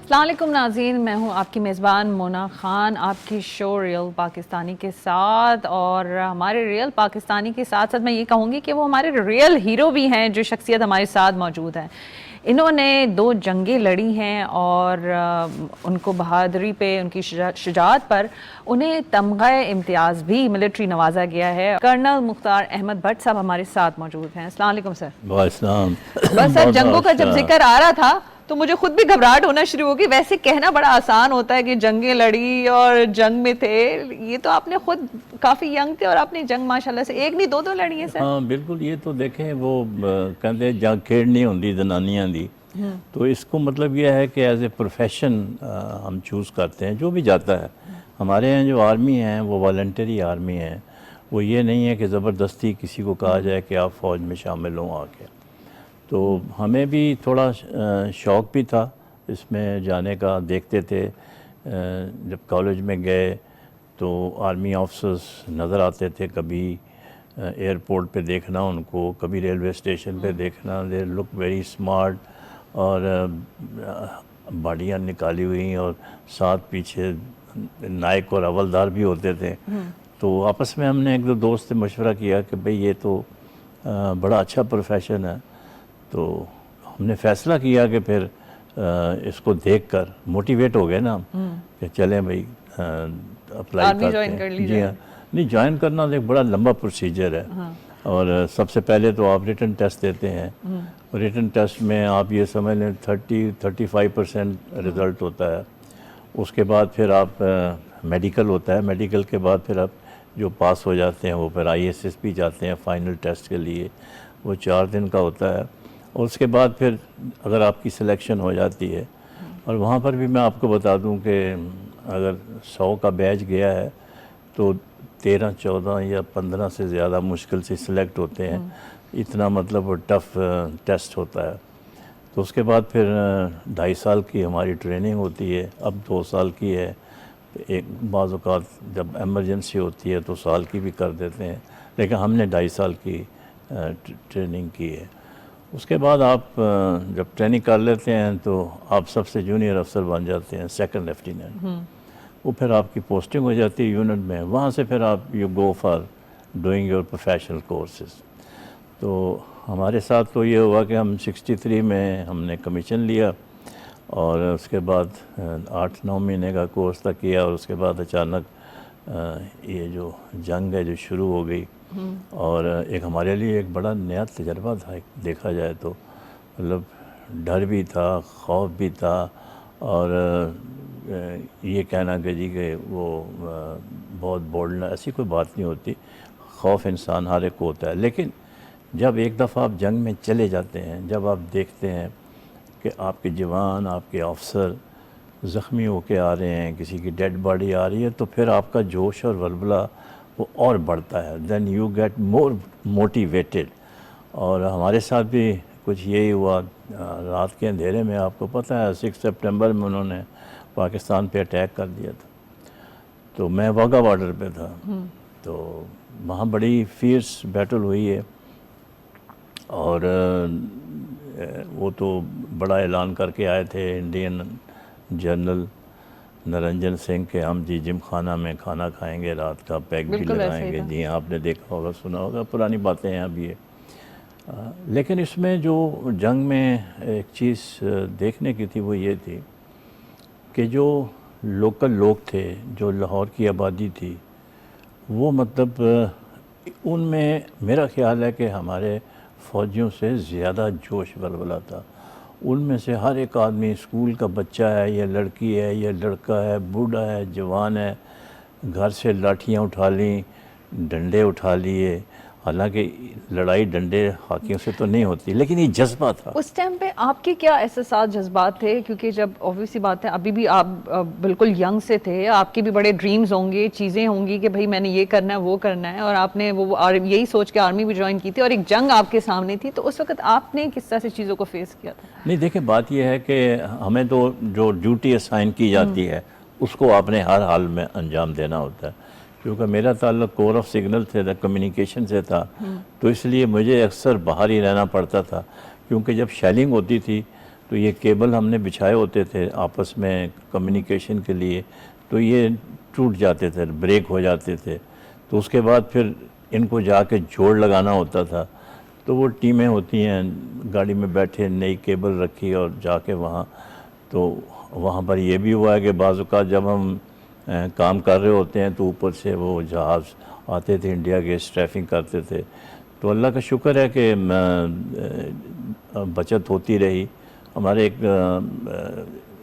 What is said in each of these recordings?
السلام علیکم ناظرین، میں ہوں آپ کی میزبان مونا خان، آپ کی شو ریئل پاکستانی کے ساتھ. اور ہمارے ریئل پاکستانی کے ساتھ ساتھ میں یہ کہوں گی کہ وہ ہمارے ریئل ہیرو بھی ہیں جو شخصیت ہمارے ساتھ موجود ہیں. انہوں نے 2 جنگیں لڑی ہیں اور ان کو بہادری پہ، ان کی شجاعت پر انہیں تمغہ امتیاز بھی ملٹری نوازا گیا ہے. کرنل مختار احمد بٹ صاحب ہمارے ساتھ موجود ہیں. السلام علیکم سر. السلام. بس سر، جنگوں کا جب ذکر آ رہا تھا تو مجھے خود بھی گھبراہٹ ہونا شروع ہو گئی. ویسے کہنا بڑا آسان ہوتا ہے کہ جنگیں لڑی اور جنگ میں تھے، یہ تو آپ نے خود کافی ینگ تھے اور آپ نے جنگ ماشاءاللہ سے 1 نہیں 2 لڑی ہیں سر. ہاں بالکل، یہ تو دیکھیں وہ کہتے ہیں جنگ کھیڑنی ہوندی زنانیاں دی، تو اس کو مطلب یہ ہے کہ ایز اے پروفیشن ہم چوز کرتے ہیں جو بھی جاتا ہے. ہمارے یہاں جو آرمی ہیں وہ والنٹری آرمی ہیں، وہ یہ نہیں ہے کہ زبردستی کسی کو کہا جائے کہ آپ فوج میں شامل ہوں آ کے. تو ہمیں بھی تھوڑا شوق بھی تھا اس میں جانے کا. دیکھتے تھے جب کالج میں گئے تو آرمی آفیسرز نظر آتے تھے، کبھی ایئرپورٹ پہ دیکھنا ان کو، کبھی ریلوے اسٹیشن پہ دیکھنا. دے لک ویری اسمارٹ، اور باڈیاں نکالی ہوئی اور ساتھ پیچھے نائک اور حوالدار بھی ہوتے تھے. تو آپس میں ہم نے 1-2 دوست سے مشورہ کیا کہ بھئی یہ تو بڑا اچھا پروفیشن ہے. تو ہم نے فیصلہ کیا کہ پھر اس کو دیکھ کر موٹیویٹ ہو گئے نا کہ چلیں بھئی اپلائی کرتے ہیں. جی ہاں، نہیں جوائن کرنا ایک بڑا لمبا پروسیجر ہے. اور سب سے پہلے تو آپ ریٹن ٹیسٹ دیتے ہیں. ریٹن ٹیسٹ میں آپ یہ سمجھ لیں 30-35% رزلٹ ہوتا ہے. اس کے بعد پھر آپ میڈیکل ہوتا ہے. میڈیکل کے بعد پھر آپ جو پاس ہو جاتے ہیں وہ پھر ISS جاتے ہیں فائنل ٹیسٹ کے لیے. وہ 4 دن کا ہوتا ہے. اور اس کے بعد پھر اگر آپ کی سلیکشن ہو جاتی ہے، اور وہاں پر بھی میں آپ کو بتا دوں کہ اگر 100 کا بیچ گیا ہے تو 13, 14 یا 15 سے زیادہ مشکل سے سلیکٹ ہوتے ہیں. اتنا مطلب وہ ٹف ٹیسٹ ہوتا ہے. تو اس کے بعد پھر 2.5 سال کی ہماری ٹریننگ ہوتی ہے. اب 2 سال کی ہے. ایک بعض اوقات جب ایمرجنسی ہوتی ہے تو سال کی بھی کر دیتے ہیں، لیکن ہم نے 2.5 سال کی ٹریننگ کی ہے. اس کے بعد آپ جب ٹریننگ کر لیتے ہیں تو آپ سب سے جونیئر افسر بن جاتے ہیں، 2nd لیفٹیننٹ. وہ پھر آپ کی پوسٹنگ ہو جاتی ہے یونٹ میں. وہاں سے پھر آپ you go for doing your professional courses. تو ہمارے ساتھ تو یہ ہوا کہ ہم 63 میں ہم نے کمیشن لیا، اور اس کے بعد 8-9 مہینے کا کورس تک کیا. اور اس کے بعد اچانک یہ جو جنگ ہے جو شروع ہو گئی. اور ایک ہمارے لیے ایک بڑا نیا تجربہ تھا دیکھا جائے تو. مطلب ڈر بھی تھا، خوف بھی تھا، اور یہ کہنا کہ جی کہ وہ بہت بولنا ایسی کوئی بات نہیں ہوتی. خوف انسان ہر ایک کو ہوتا ہے، لیکن جب ایک دفعہ آپ جنگ میں چلے جاتے ہیں، جب آپ دیکھتے ہیں کہ آپ کے جوان، آپ کے افسر زخمی ہو کے آ رہے ہیں، کسی کی ڈیڈ باڈی آ رہی ہے، تو پھر آپ کا جوش اور ولولہ وہ اور بڑھتا ہے. Then you get more motivated. اور ہمارے ساتھ بھی کچھ یہی ہوا. رات کے اندھیرے میں آپ کو پتہ ہے 6 سپٹمبر میں انہوں نے پاکستان پہ اٹیک کر دیا تھا. تو میں واگا بارڈر پہ تھا. تو وہاں بڑی فیئرس بیٹل ہوئی ہے. اور وہ تو بڑا اعلان کر کے آئے تھے انڈین جنرل نرنجن سنگھ کہ ہم جی جم خانہ میں کھانا کھائیں گے، رات کا پیک بھی لگائیں گے. جی آپ نے دیکھا ہوگا، سنا ہوگا، پرانی باتیں ہیں اب یہ. لیکن اس میں جو جنگ میں ایک چیز دیکھنے کی تھی وہ یہ تھی کہ جو لوکل لوگ تھے، جو لاہور کی آبادی تھی، وہ مطلب ان میں میرا خیال ہے کہ ہمارے فوجیوں سے زیادہ جوش ولولہ تھا. ان میں سے ہر ایک آدمی، اسکول کا بچہ ہے یا لڑکی ہے یا لڑکا ہے، بوڑھا ہے، جوان ہے، گھر سے لاٹھیاں اٹھا لیں، ڈنڈے اٹھا لیے. حالانکہ لڑائی ڈنڈے ہاتھیوں سے تو نہیں ہوتی، لیکن یہ جذبہ تھا. اس ٹائم پہ آپ کے کیا احساسات، جذبات تھے؟ کیونکہ جب اوبویسلی بات ہے ابھی بھی آپ بالکل ینگ سے تھے، آپ کے بھی بڑے ڈریمز ہوں گے، چیزیں ہوں گی کہ بھئی میں نے یہ کرنا ہے وہ کرنا ہے، اور آپ نے وہ یہی سوچ کے آرمی بھی جوائن کی تھی، اور ایک جنگ آپ کے سامنے تھی. تو اس وقت آپ نے کس طرح سے چیزوں کو فیس کیا تھا؟ نہیں دیکھیں، بات یہ ہے کہ ہمیں تو جو ڈیوٹی اسائن کی جاتی ہے اس کو آپ نے ہر حال میں انجام دینا ہوتا ہے. کیونکہ میرا تعلق کور آف سگنل سے تھا، کمیونیکیشن سے تھا، تو اس لیے مجھے اکثر باہر ہی رہنا پڑتا تھا. کیونکہ جب شیلنگ ہوتی تھی تو یہ کیبل ہم نے بچھائے ہوتے تھے آپس میں کمیونیکیشن کے لیے، تو یہ ٹوٹ جاتے تھے، بریک ہو جاتے تھے، تو اس کے بعد پھر ان کو جا کے جوڑ لگانا ہوتا تھا. تو وہ ٹیمیں ہوتی ہیں، گاڑی میں بیٹھے نئی کیبل رکھی اور جا کے وہاں، تو وہاں پر یہ بھی ہوا ہے کہ بعض اوقات جب ہم کام کر رہے ہوتے ہیں تو اوپر سے وہ جہاز آتے تھے انڈیا کے، اسٹریفنگ کرتے تھے. تو اللہ کا شکر ہے کہ بچت ہوتی رہی. ہمارے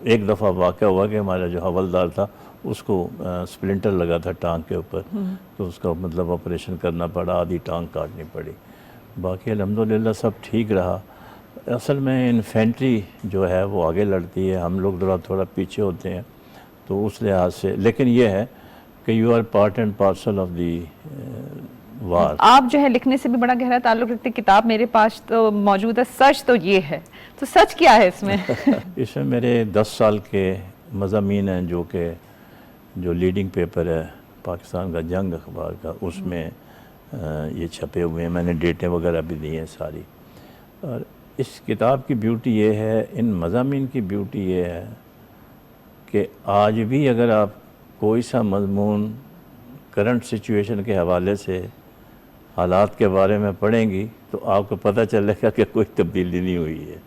ایک دفعہ واقعہ ہوا کہ ہمارا جو حوالدار تھا اس کو سپلنٹر لگا تھا ٹانگ کے اوپر، تو اس کا مطلب آپریشن کرنا پڑا، آدھی ٹانگ کاٹنی پڑی. باقی الحمدللہ سب ٹھیک رہا. اصل میں انفینٹری جو ہے وہ آگے لڑتی ہے، ہم لوگ تھوڑا پیچھے ہوتے ہیں، تو اس لحاظ سے. لیکن یہ ہے کہ you are part and parcel of the war. آپ جو ہے لکھنے سے بھی بڑا گہرا تعلق رکھتے. کتاب میرے پاس تو موجود ہے، سچ تو یہ ہے، تو سچ کیا ہے اس میں؟ اس میں میرے 10 سال کے مضامین ہیں جو لیڈنگ پیپر ہے پاکستان کا، جنگ اخبار کا، اس میں یہ چھپے ہوئے ہیں. میں نے ڈیٹیں وغیرہ بھی دی ہیں ساری. اور اس کتاب کی بیوٹی یہ ہے، ان مضامین کی بیوٹی یہ ہے کہ آج بھی اگر آپ کوئی سا مضمون کرنٹ سچویشن کے حوالے سے حالات کے بارے میں پڑھیں گی تو آپ کو پتہ چلے گا کہ کوئی تبدیلی نہیں ہوئی ہے.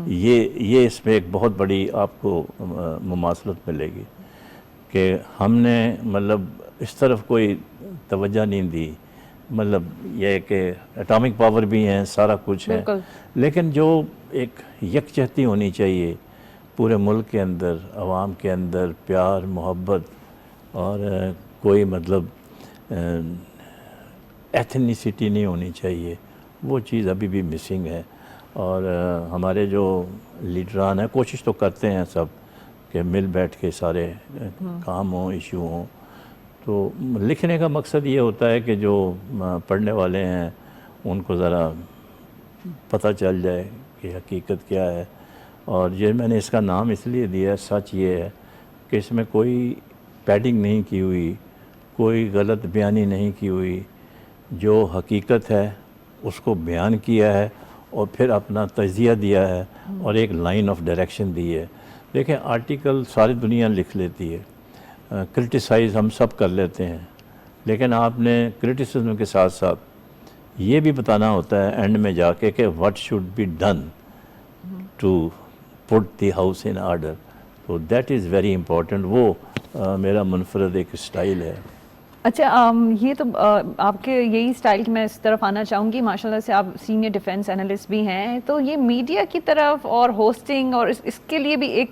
یہ اس میں ایک بہت بڑی آپ کو مماثلت ملے گی کہ ہم نے مطلب اس طرف کوئی توجہ نہیں دی. مطلب یہ کہ اٹامک پاور بھی ہیں، سارا کچھ ہے، لیکن جو ایک یکجہتی ہونی چاہیے پورے ملک کے اندر، عوام کے اندر، پیار محبت، اور کوئی مطلب ایتھنیسٹی نہیں ہونی چاہیے، وہ چیز ابھی بھی مسنگ ہے. اور ہمارے جو لیڈران ہیں کوشش تو کرتے ہیں سب کہ مل بیٹھ کے سارے کام ہوں، ایشو ہوں. تو لکھنے کا مقصد یہ ہوتا ہے کہ جو پڑھنے والے ہیں ان کو ذرا پتہ چل جائے کہ حقیقت کیا ہے. اور یہ میں نے اس کا نام اس لیے دیا ہے سچ، یہ ہے کہ اس میں کوئی پیڈنگ نہیں کی ہوئی، کوئی غلط بیانی نہیں کی ہوئی. جو حقیقت ہے اس کو بیان کیا ہے اور پھر اپنا تجزیہ دیا ہے اور ایک لائن آف ڈائریکشن دی ہے. دیکھیں آرٹیکل ساری دنیا لکھ لیتی ہے، کرٹیسائز ہم سب کر لیتے ہیں، لیکن آپ نے کرٹیسزم کے ساتھ ساتھ یہ بھی بتانا ہوتا ہے اینڈ میں جا کے کہ what should be done to put the house in order. تو that is very important. وہ میرا منفرد ایک اسٹائل ہے. اچھا، یہ تو آپ کے یہی اسٹائل کی میں اس طرف آنا چاہوں گی. ماشاءاللہ سے آپ سینئر ڈیفنس انالسٹ بھی ہیں، تو یہ میڈیا کی طرف اور ہوسٹنگ اور اس کے لیے بھی ایک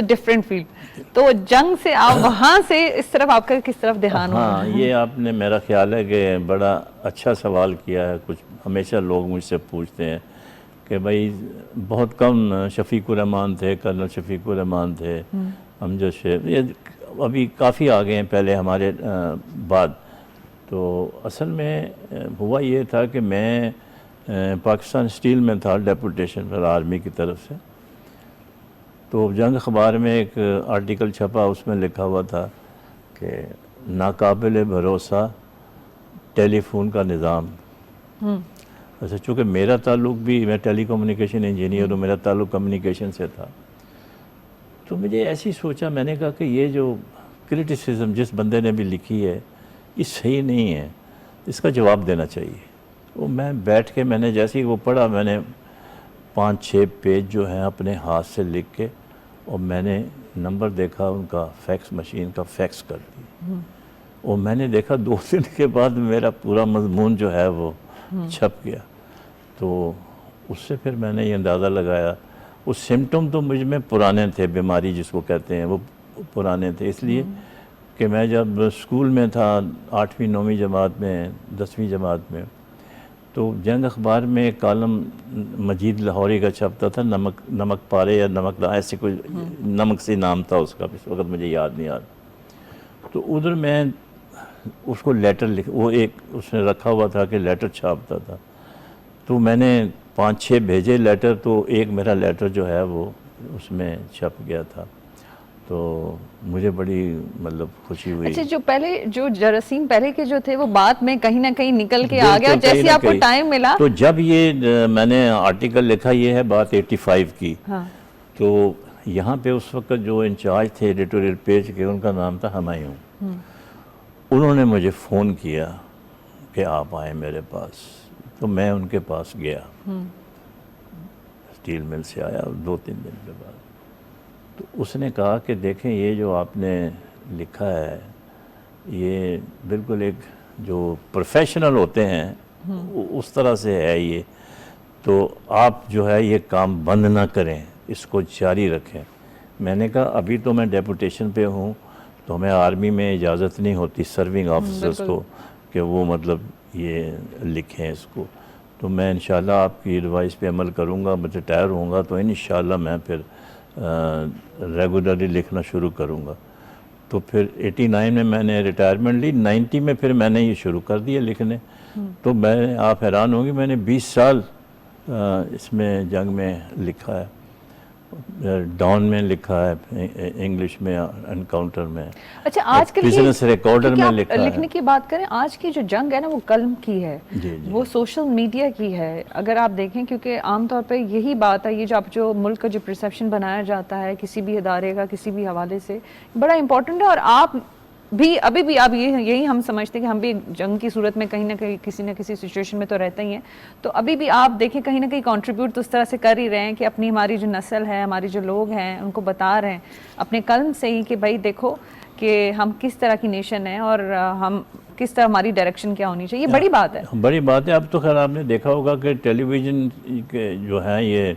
ڈفرینٹ فیلڈ. تو جنگ سے آپ وہاں سے اس طرف آپ کا کس طرف دھیان ہوا؟ ہاں، یہ آپ نے میرا خیال ہے کہ بڑا اچھا سوال کیا ہے. کچھ ہمیشہ لوگ مجھ سے پوچھتے ہیں کہ بھائی بہت کم شفیق الرحمان تھے، کرنل شفیق الرحمان تھے، امجد شیخ، یہ ابھی کافی آ گئے ہیں پہلے ہمارے بعد. تو اصل میں ہوا یہ تھا کہ میں پاکستان اسٹیل میں تھا ڈیپوٹیشن پر آرمی کی طرف سے. تو جنگ اخبار میں ایک آرٹیکل چھپا، اس میں لکھا ہوا تھا کہ ناقابل بھروسہ ٹیلی فون کا نظام. اچھا، چونکہ میرا تعلق بھی، میں ٹیلی کمیونیکیشن انجینئر ہوں، میرا تعلق کمیونیکیشن سے تھا. تو مجھے ایسی سوچا، میں نے کہا کہ یہ جو کرٹیسزم جس بندے نے بھی لکھی ہے یہ صحیح نہیں ہے، اس کا جواب دینا چاہیے. تو میں بیٹھ کے میں نے جیسے ہی وہ پڑھا، میں نے 5-6 پیج جو ہیں اپنے ہاتھ سے لکھ کے، اور میں نے نمبر دیکھا ان کا، فیکس مشین کا فیکس کر دی. اور میں نے دیکھا 2 دن کے بعد میرا پورا مضمون جو ہے وہ چھپ گیا. تو اس سے پھر میں نے یہ اندازہ لگایا، وہ سمٹم تو مجھ میں پرانے تھے، بیماری جس کو کہتے ہیں وہ پرانے تھے. اس لیے کہ میں جب اسکول میں تھا 8ویں 9ویں جماعت میں 10ویں جماعت میں، تو جنگ اخبار میں ایک کالم مجید لاہوری کا چھپتا تھا، نمک پارے یا نمک، ایسے کوئی نمک سے نام تھا اس کا، اس وقت مجھے یاد نہیں آ رہا. تو ادھر میں اس کو لیٹر وہ ایک اس نے رکھا ہوا تھا کہ لیٹر چھاپتا تھا. تو میں نے 5-6 بھیجے لیٹر، تو ایک میرا لیٹر جو ہے وہ اس میں چھپ گیا تھا. تو مجھے بڑی مطلب خوشی ہوئی. اچھا، جو پہلے جو جراثیم پہلے کے جو تھے وہ بعد میں کہیں نہ کہیں نکل کے آ گیا، جیسے آپ کو ٹائم ملا. تو جب یہ میں نے آرٹیکل لکھا، یہ ہے بات 85 کی، تو یہاں پہ اس وقت جو انچارج تھے ایڈیٹوریل پیج کے، ان کا نام تھا ہمایوں. انہوں نے مجھے فون کیا کہ آپ آئیں میرے پاس. تو میں ان کے پاس گیا، اسٹیل مل سے آیا 2-3 دن کے بعد. تو اس نے کہا کہ دیکھیں یہ جو آپ نے لکھا ہے یہ بالکل ایک جو پروفیشنل ہوتے ہیں اس طرح سے ہے یہ، تو آپ جو ہے یہ کام بند نہ کریں، اس کو جاری رکھیں. میں نے کہا ابھی تو میں ڈیپوٹیشن پہ ہوں، تو ہمیں آرمی میں اجازت نہیں ہوتی سرونگ آفیسرز کو کہ وہ مطلب یہ لکھیں اس کو. تو میں انشاءاللہ آپ کی ایڈوائس پہ عمل کروں گا. میں ریٹائر ہوں گا تو انشاءاللہ میں پھر ریگولرلی لکھنا شروع کروں گا. تو پھر 89 میں نے ریٹائرمنٹ لی. 90 میں پھر میں نے یہ شروع کر دیا لکھنے. تو آپ حیران ہوں گی، میں نے 20 سال اس میں جنگ میں لکھا ہے. ڈان میں لکھا ہے، انگلش میں انکاؤنٹر میں. اچھا آج کل بزنس ریکارڈر میں لکھا ہے. لکھنے کی بات کریں، آج کی جو جنگ ہے نا وہ قلم کی ہے، وہ سوشل میڈیا کی ہے. اگر آپ دیکھیں کیونکہ عام طور پہ یہی بات ہے، یہ جو ملک کا جو پرسیپشن بنایا جاتا ہے کسی بھی ادارے کا کسی بھی حوالے سے بڑا امپورٹنٹ ہے. اور آپ بھی ابھی بھی آپ یہی ہم سمجھتے ہیں کہ ہم بھی جنگ کی صورت میں کہیں نہ کہیں کسی نہ کسی سچویشن میں تو رہتے ہی ہیں. تو ابھی بھی آپ دیکھیں کہیں نہ کہیں کنٹریبیوٹ تو اس طرح سے کر ہی رہے ہیں کہ اپنی ہماری جو نسل ہے، ہماری جو لوگ ہیں ان کو بتا رہے ہیں اپنے قلم سے ہی کہ بھائی دیکھو کہ ہم کس طرح کی نیشن ہے اور ہم کس طرح ہماری ڈائریکشن کیا ہونی چاہیے. یہ بڑی بات ہے. بڑی بات ہے. اب تو خیر آپ نے دیکھا ہوگا کہ ٹیلی ویژن کے جو ہے یہ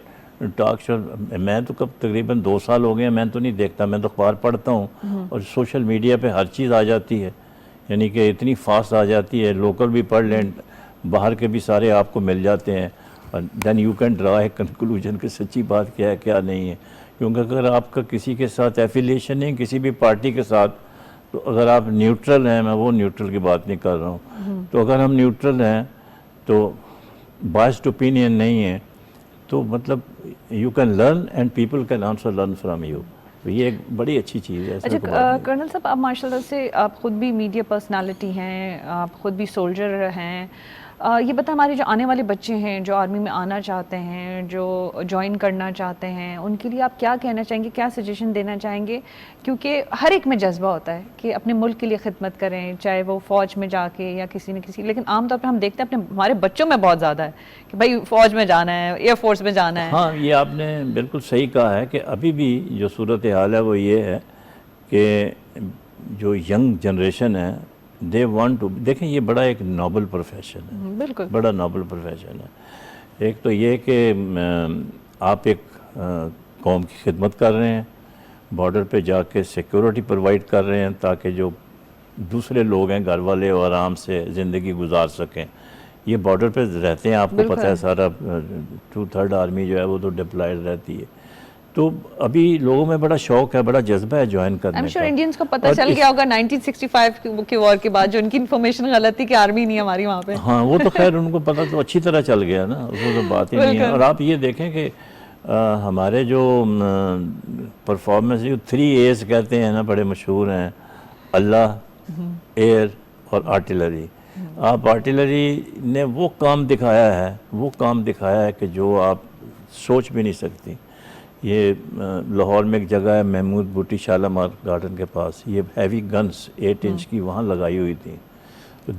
ٹاک شو، میں تو کب تقریباً 2 سال ہو گئے ہیں میں تو نہیں دیکھتا. میں تو اخبار پڑھتا ہوں اور سوشل میڈیا پہ ہر چیز آ جاتی ہے، یعنی کہ اتنی فاسٹ آ جاتی ہے. لوکل بھی پڑھ لیں، باہر کے بھی سارے آپ کو مل جاتے ہیں. Then you can draw a conclusion کہ سچی بات کیا ہے کیا نہیں ہے. کیونکہ اگر آپ کا کسی کے ساتھ ایفیلیشن نہیں، کسی بھی پارٹی کے ساتھ، تو اگر آپ نیوٹرل ہیں، میں وہ نیوٹرل کی بات نہیں کر رہا ہوں، تو اگر ہم نیوٹرل ہیں تو بائسڈ اوپینین نہیں ہے، تو مطلب you can learn and people can also learn from you. یہ ایک بڑی اچھی چیز ہے. اچھا کرنل صاحب، آپ ماشاء اللہ سے آپ خود بھی میڈیا پرسنالٹی ہیں، آپ خود بھی سولجر ہیں. یہ بتائیں ہمارے جو آنے والے بچے ہیں جو آرمی میں آنا چاہتے ہیں، جو جوائن کرنا چاہتے ہیں، ان کے لیے آپ کیا کہنا چاہیں گے، کیا سجیشن دینا چاہیں گے؟ کیونکہ ہر ایک میں جذبہ ہوتا ہے کہ اپنے ملک کے لیے خدمت کریں، چاہے وہ فوج میں جا کے یا کسی نہ کسی، لیکن عام طور پہ ہم دیکھتے ہیں ہمارے بچوں میں بہت زیادہ ہے کہ بھائی فوج میں جانا ہے، ایئر فورس میں جانا ہے. ہاں، یہ آپ نے بالکل صحیح کہا ہے کہ ابھی بھی جو صورتحال ہے وہ یہ ہے کہ جو ینگ جنریشن ہے دے وانٹ ٹو، دیکھیں یہ بڑا ایک نوبل پروفیشن ہے، بالکل بڑا نوبل پروفیشن ہے. ایک تو یہ کہ آپ ایک قوم کی خدمت کر رہے ہیں، بارڈر پہ جا کے سیکورٹی پرووائڈ کر رہے ہیں تاکہ جو دوسرے لوگ ہیں گھر والے وہ آرام سے زندگی گزار سکیں. یہ بارڈر پہ رہتے ہیں، آپ کو پتہ ہے سارا 2/3 آرمی جو ہے وہ تو ڈپلائڈ رہتی ہے. تو ابھی لوگوں میں بڑا شوق ہے، بڑا جذبہ ہے جوائن کرنے کا. I'm sure انڈینز کو پتہ چل گیا ہوگا 1965 کے وار کے بعد جو ان کی انفارمیشن غلط تھی کہ آرمی نہیں ہماری وہاں پہ. ہاں وہ تو خیر ان کو پتہ تو اچھی طرح چل گیا نا، وہ تو بات ہی نہیں ہے. اور آپ یہ دیکھیں کہ ہمارے جو پرفارمنس 3 A's کہتے ہیں نا، بڑے مشہور ہیں، اللہ، ایئر اور آرٹلری. آپ آرٹلری نے وہ کام دکھایا ہے کہ جو آپ سوچ بھی نہیں سکتی. یہ لاہور میں ایک جگہ ہے محمود بوٹی شالامار گارڈن کے پاس، یہ ہیوی گنز 8 انچ کی وہاں لگائی ہوئی تھی.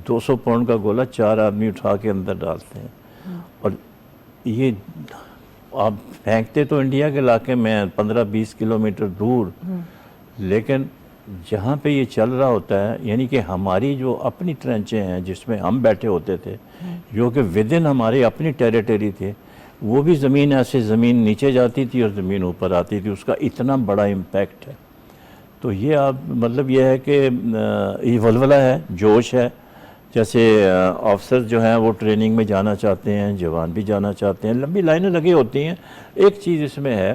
200 پاؤنڈ کا گولہ 4 آدمی اٹھا کے اندر ڈالتے ہیں. اور یہ آپ پھینکتے تو انڈیا کے علاقے میں 15-20 کلومیٹر دور، لیکن جہاں پہ یہ چل رہا ہوتا ہے، یعنی کہ ہماری جو اپنی ٹرنچیں ہیں جس میں ہم بیٹھے ہوتے تھے، جو کہ ودن ہماری اپنی ٹیریٹری تھے، وہ بھی زمین ایسے زمین نیچے جاتی تھی اور زمین اوپر آتی تھی. اس کا اتنا بڑا امپیکٹ ہے. تو یہ آپ مطلب یہ ہے کہ یہ ولولہ ہے، جوش ہے. جیسے آفسر جو ہیں وہ ٹریننگ میں جانا چاہتے ہیں، جوان بھی جانا چاہتے ہیں، لمبی لائنیں لگی ہوتی ہیں. ایک چیز اس میں ہے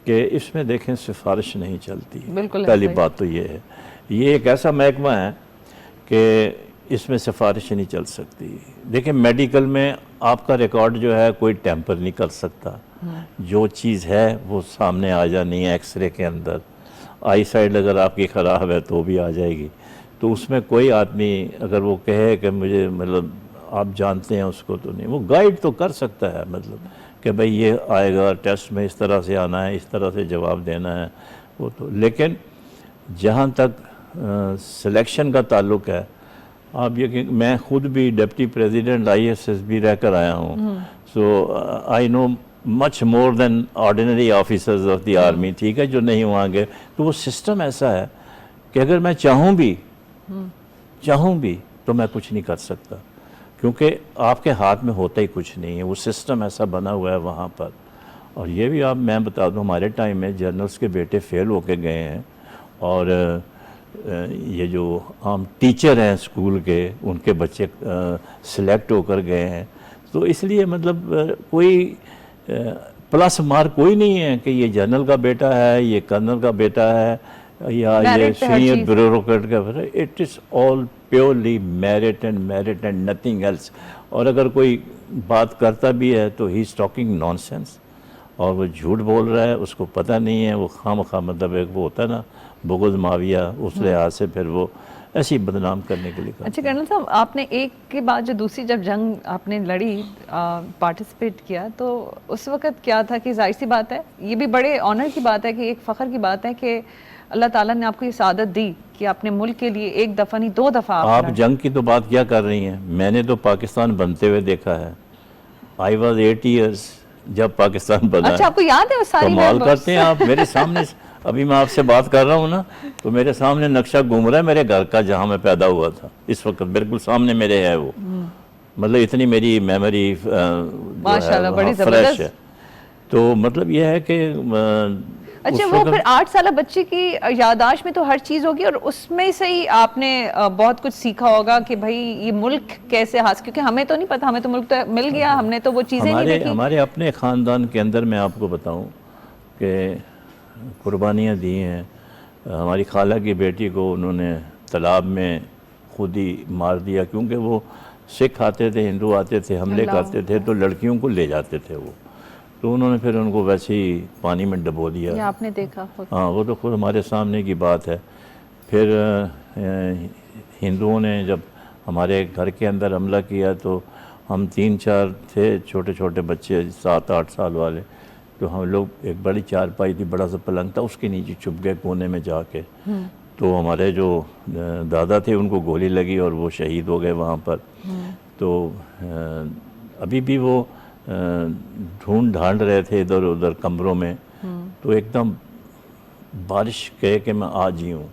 کہ اس میں دیکھیں سفارش نہیں چلتی. پہلی بات تو یہ ہے، یہ ایک ایسا محکمہ ہے کہ اس میں سفارش نہیں چل سکتی. دیکھیں میڈیکل میں آپ کا ریکارڈ جو ہے کوئی ٹیمپر نہیں کر سکتا. جو چیز ہے وہ سامنے آ جانی ہے. ایکس رے کے اندر آئی سائڈ اگر آپ کی خراب ہے تو بھی آ جائے گی. تو اس میں کوئی آدمی اگر وہ کہے کہ مجھے مطلب آپ جانتے ہیں اس کو، تو نہیں، وہ گائیڈ تو کر سکتا ہے. مطلب کہ بھئی یہ آئے گا ٹیسٹ میں اس طرح سے آنا ہے، اس طرح سے جواب دینا ہے وہ تو. لیکن جہاں تک سلیکشن کا تعلق ہے، آپ یہ کہ میں خود بھی ڈپٹی پریزیڈنٹ ISSB رہ کر آیا ہوں، so I know much more than ordinary officers of the army. ٹھیک ہے، جو نہیں وہاں گئے. تو وہ سسٹم ایسا ہے کہ اگر میں چاہوں بھی تو میں کچھ نہیں کر سکتا، کیونکہ آپ کے ہاتھ میں ہوتا ہی کچھ نہیں ہے. وہ سسٹم ایسا بنا ہوا ہے وہاں پر. اور یہ بھی میں بتا دوں، ہمارے ٹائم میں جنرلز کے بیٹے فیل ہو کے گئے ہیں، اور یہ جو عام ٹیچر ہیں اسکول کے، ان کے بچے سلیکٹ ہو کر گئے ہیں. تو اس لیے مطلب کوئی پلس مارک کوئی نہیں ہے کہ یہ جنرل کا بیٹا ہے، یہ کرنل کا بیٹا ہے، یا یہ سینئر بیوروکریٹ کا. It is all purely merit and nothing else. اور اگر کوئی بات کرتا بھی ہے تو he is talking nonsense, اور وہ جھوٹ بول رہا ہے، اس کو پتہ نہیں ہے. وہ خواہ مطلب ایک وہ ہوتا ہے نا بغض معاویہ، اس لحاظ سے پھر وہ ایسی بدنام کرنے کے لیے. اچھا کرنل صاحب، آپ نے ایک کے بعد جو دوسری جب جنگ آپ نے لڑی، پارٹیسپیٹ کیا، تو اس وقت کیا تھا کہ ظاہر سی بات ہے، یہ بھی بڑے آنر کی بات ہے کہ ایک فخر کی بات ہے کہ اللہ تعالیٰ نے آپ کو یہ سعادت دی کہ اپنے ملک کے لیے ایک دفعہ نہیں 2 دفعہ آپ جنگ کی تو بات کیا کر رہی ہیں؟ میں نے تو پاکستان بنتے ہوئے دیکھا ہے. I was 8 years جب پاکستان بنا. اچھا، آپ کو یاد ہے وہ ساری کمال کرتے ہیں آپ. میرے سامنے ابھی میں آپ سے بات کر رہا ہوں نا، تو میرے سامنے نقشہ گھوم رہا ہے میرے گھر کا جہاں میں پیدا ہوا تھا. اس وقت بالکل سامنے میرے ہے وہ. مطلب اتنی میری میموری فریش ہے. تو مطلب یہ ہے کہ اچھا، وہ پھر 8 سالہ بچے کی یادداشت میں تو ہر چیز ہوگی، اور اس میں سے ہی آپ نے بہت کچھ سیکھا ہوگا کہ بھائی یہ ملک کیسے حاصل، کیونکہ ہمیں تو نہیں پتا، ہمیں تو ملک تو مل گیا، ہم نے تو وہ چیزیں نہیں دیکھی. ہمارے اپنے خاندان کے اندر میں آپ کو بتاؤں کہ قربانیاں دی ہیں. ہماری خالہ کی بیٹی کو انہوں نے تالاب میں خود ہی مار دیا، کیونکہ وہ سکھ آتے تھے، ہندو آتے تھے، حملے کرتے تھے، تو لڑکیوں کو لے جاتے تھے وہ. تو انہوں نے پھر ان کو ویسے ہی پانی میں ڈبو دیا. یہ آپ نے دیکھا خود؟ ہاں، وہ تو خود ہمارے سامنے کی بات ہے. پھر ہندوؤں نے جب ہمارے گھر کے اندر حملہ کیا تو ہم 3-4 تھے چھوٹے چھوٹے بچے 7-8 سال والے. تو ہم لوگ ایک بڑی چارپائی تھی، بڑا سا پلنگ تھا، اس کے نیچے چھپ گئے کونے میں جا کے. تو ہمارے جو دادا تھے ان کو گولی لگی اور وہ شہید ہو گئے وہاں پر. تو ابھی بھی وہ ڈھونڈ ڈھانڈ رہے تھے ادھر ادھر کمروں میں. تو ایک دم بارش کہے کہ میں آج ہی ہوں.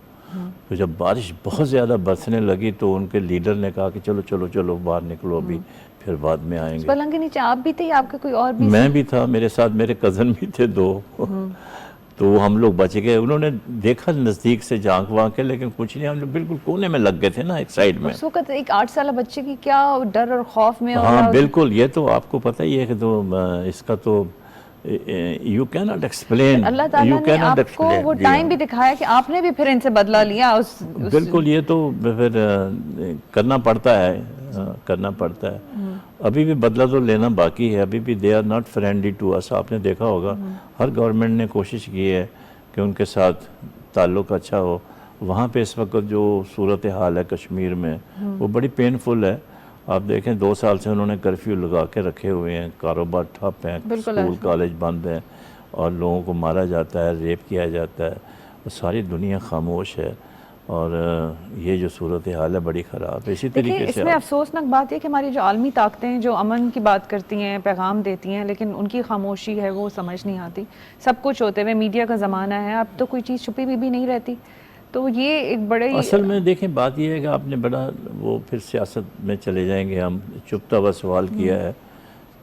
تو جب بارش بہت زیادہ برسنے لگی تو ان کے لیڈر نے کہا کہ چلو چلو چلو باہر نکلو، ابھی پھر بعد میں آئیں گے. پلنگ کے نیچے آپ بھی تھے یا آپ کے کوئی اور بھی؟ میں بھی تھا، میرے ساتھ میرے کزن بھی تھے 2. تو ہم لوگ بچ گئے. انہوں نے دیکھا نزدیک سے جھانک وہاں کے، لیکن کچھ نہیں. ہم لوگ بالکل کونے میں لگ گئے تھے نا ایک سائڈ میں. اس وقت ایک 8 سالہ بچے کی کیا ڈر اور خوف میں. ہاں بالکل، یہ تو آپ کو پتہ ہی ہے کہ تو اس کا تو یو کی ناٹ ایکسپلین. اللہ تعالیٰ نے آپ کو وہ ٹائم بھی دکھایا کہ آپ نے بھی پھر ان سے بدلہ لیا. بالکل، یہ تو پھر کرنا پڑتا ہے. ابھی بھی بدلہ تو لینا باقی ہے. ابھی بھی they are not friendly to us. آپ نے دیکھا ہوگا ہر گورنمنٹ نے کوشش کی ہے کہ ان کے ساتھ تعلق اچھا ہو. وہاں پہ اس وقت جو صورتحال ہے کشمیر میں وہ بڑی پینفل ہے. آپ دیکھیں 2 سال سے انہوں نے کرفیو لگا کے رکھے ہوئے ہیں، کاروبار ٹھپ ہیں، اسکول کالج بند ہیں، اور لوگوں کو مارا جاتا ہے، ریپ کیا جاتا ہے، اور ساری دنیا خاموش ہے. اور یہ جو صورتحال ہے بڑی خراب ہے. اسی طریقے سے اس میں افسوسناک بات یہ کہ ہماری جو عالمی طاقتیں جو امن کی بات کرتی ہیں، پیغام دیتی ہیں، لیکن ان کی خاموشی ہے وہ سمجھ نہیں آتی. سب کچھ ہوتے ہوئے میڈیا کا زمانہ ہے، اب تو کوئی چیز چھپی بھی نہیں رہتی. تو یہ ایک بڑے اصل میں دیکھیں بات یہ ہے کہ آپ نے بڑا وہ پھر سیاست میں چلے جائیں گے ہم، چپتا ہوا سوال کیا ہے.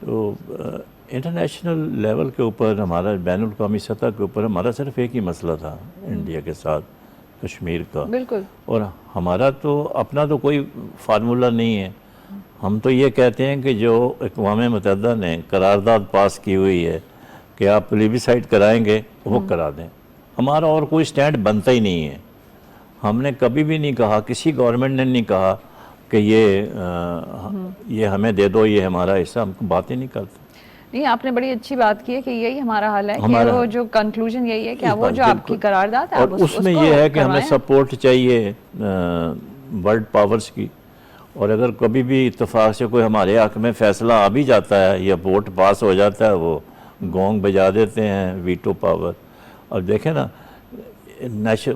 تو انٹرنیشنل لیول کے اوپر ہمارا، بین الاقوامی سطح کے اوپر ہمارا صرف ایک ہی مسئلہ تھا انڈیا کے ساتھ، کشمیر کا. بالکل. اور ہمارا تو اپنا تو کوئی فارمولہ نہیں ہے. ہم تو یہ کہتے ہیں کہ جو اقوام متحدہ نے قرارداد پاس کی ہوئی ہے کہ آپ پلیبیسائٹ کرائیں گے وہ کرا دیں. ہمارا اور کوئی سٹینڈ بنتا ہی نہیں ہے. ہم نے کبھی بھی نہیں کہا، کسی گورنمنٹ نے نہیں کہا کہ یہ ہمیں دے دو، یہ ہمارا حصہ. ہم باتیں نہیں کرتے. نہیں، آپ نے بڑی اچھی بات کی ہے کہ یہی ہمارا حل ہے، کہ وہ جو کنکلوژن یہی ہے کہ وہ جو آپ کی قرارداد ہے اور اس میں یہ ہے کہ ہمیں سپورٹ چاہیے ورلڈ پاورز کی. اور اگر کبھی بھی اتفاق سے کوئی ہمارے حق میں فیصلہ آ بھی جاتا ہے یا ووٹ پاس ہو جاتا ہے، وہ گونگ بجا دیتے ہیں، ویٹو پاور. اور دیکھیں نا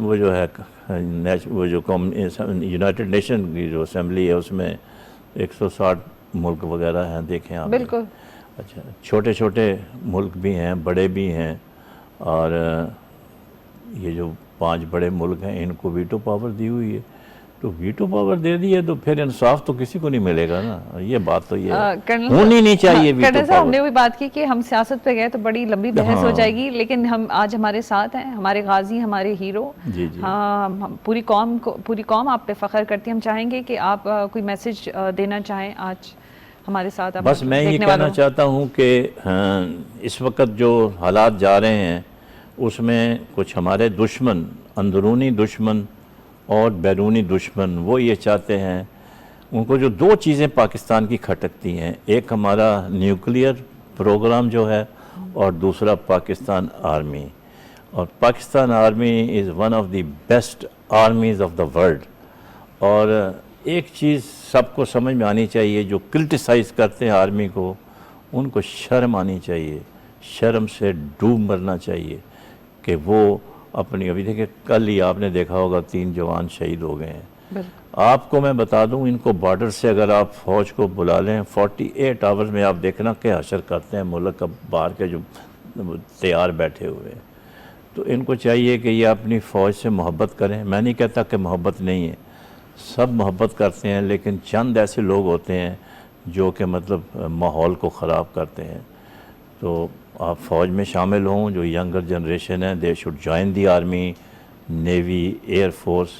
وہ جو ہے وہ جو یونائٹڈ نیشن کی جو اسمبلی ہے اس میں 160 ملک وغیرہ ہیں، دیکھیں آپ. بالکل. اچھا، چھوٹے چھوٹے ملک بھی ہیں، بڑے بھی ہیں، اور یہ جو 5 بڑے ملک ہیں ان کو ویٹو پاور دی ہوئی ہے. تو ویٹو پاور دے دی ہے تو پھر انصاف تو کسی کو نہیں ملے گا نا. یہ بات تو یہ ہونی نہیں چاہیے ویٹو کرنل صاحب، ہم نے پاور. بھی بات کی کہ ہم سیاست پہ گئے تو بڑی لمبی بحث ہو جائے گی، لیکن ہم آج ہمارے ساتھ ہیں ہمارے غازی، ہمارے ہیرو. جی جی. پوری قوم آپ پہ فخر کرتی ہے. ہم چاہیں گے کہ آپ کوئی میسج دینا چاہیں آج ہمارے ساتھ. بس میں یہ کہنا چاہتا ہوں کہ اس وقت جو حالات جا رہے ہیں اس میں کچھ ہمارے دشمن، اندرونی دشمن اور بیرونی دشمن، وہ یہ چاہتے ہیں، ان کو جو 2 چیزیں پاکستان کی کھٹکتی ہیں، ایک ہمارا نیوکلیئر پروگرام جو ہے اور دوسرا پاکستان آرمی. اور Pakistan army is one of the best armies of the world. اور ایک چیز سب کو سمجھ میں آنی چاہیے، جو کرٹیسائز کرتے ہیں آرمی کو، ان کو شرم آنی چاہیے، شرم سے ڈوب مرنا چاہیے کہ وہ اپنی، ابھی دیکھیں کل ہی آپ نے دیکھا ہوگا 3 جوان شہید ہو گئے ہیں. آپ کو میں بتا دوں، ان کو بارڈر سے اگر آپ فوج کو بلا لیں 48 آورز میں آپ دیکھنا کہ حشر کرتے ہیں ملک کا باہر کے جو تیار بیٹھے ہوئے ہیں. تو ان کو چاہیے کہ یہ اپنی فوج سے محبت کریں. میں نہیں کہتا کہ محبت نہیں ہے، سب محبت کرتے ہیں، لیکن چند ایسے لوگ ہوتے ہیں جو کہ مطلب ماحول کو خراب کرتے ہیں. تو آپ فوج میں شامل ہوں، جو ینگر جنریشن ہے، they should join the army, navy, air force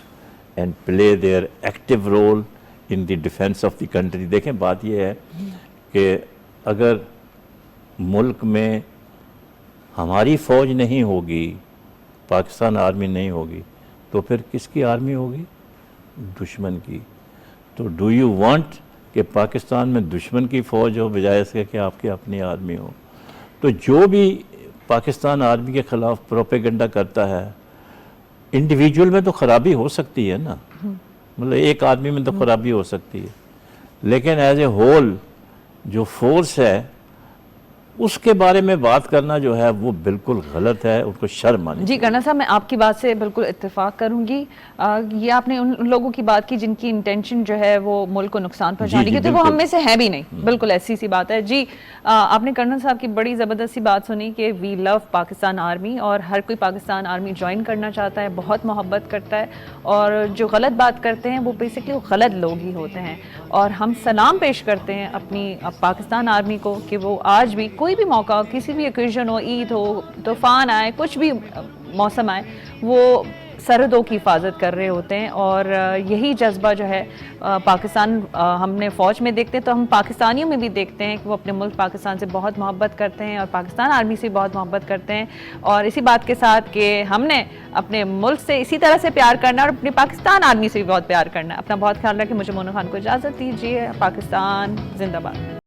and play their active role in the defence of the country. دیکھیں بات یہ ہے کہ اگر ملک میں ہماری فوج نہیں ہوگی، پاکستان آرمی نہیں ہوگی، تو پھر کس کی آرمی ہوگی؟ دشمن کی. تو ڈو یو وانٹ کہ پاکستان میں دشمن کی فوج ہو بجائے اس کے کہ آپ کی اپنی آرمی ہو؟ تو جو بھی پاکستان آرمی کے خلاف پروپیگنڈا کرتا ہے، انڈیویجول میں تو خرابی ہو سکتی ہے نا، مطلب ایک آدمی میں تو خرابی ہو سکتی ہے، لیکن ایز اے ہول جو فورس ہے اس کے بارے میں بات کرنا جو ہے وہ بالکل غلط ہے. ان کو شرم آنی. جی کرنل صاحب، میں آپ کی بات سے بالکل اتفاق کروں گی. یہ آپ نے ان لوگوں کی بات کی جن کی انٹینشن جو ہے وہ ملک کو نقصان پہنچانے کی، تو وہ ہم میں سے ہے بھی نہیں. بالکل ایسی سی بات ہے. جی آپ نے کرنل صاحب کی بڑی زبردست سی بات سنی کہ وی لو پاکستان آرمی، اور ہر کوئی پاکستان آرمی جوائن کرنا چاہتا ہے، بہت محبت کرتا ہے، اور جو غلط بات کرتے ہیں وہ بیسکلی غلط لوگ ہی ہوتے ہیں. اور ہم سلام پیش کرتے ہیں اپنی پاکستان آرمی کو کہ وہ آج بھی کوئی بھی موقع، کسی بھی اوکیزن ہو، عید ہو، طوفان آئے، کچھ بھی موسم آئے، وہ سرحدوں کی حفاظت کر رہے ہوتے ہیں. اور یہی جذبہ جو ہے پاکستان ہم نے فوج میں دیکھتے ہیں، تو ہم پاکستانیوں میں بھی دیکھتے ہیں کہ وہ اپنے ملک پاکستان سے بہت محبت کرتے ہیں اور پاکستان آرمی سے بہت محبت کرتے ہیں. اور اسی بات کے ساتھ کہ ہم نے اپنے ملک سے اسی طرح سے پیار کرنا ہے اور اپنے پاکستان آرمی سے بھی بہت پیار کرنا ہے. اپنا بہت خیال رکھیں. مجھے مونا خان کو اجازت دیجیے. پاکستان زندہ باد.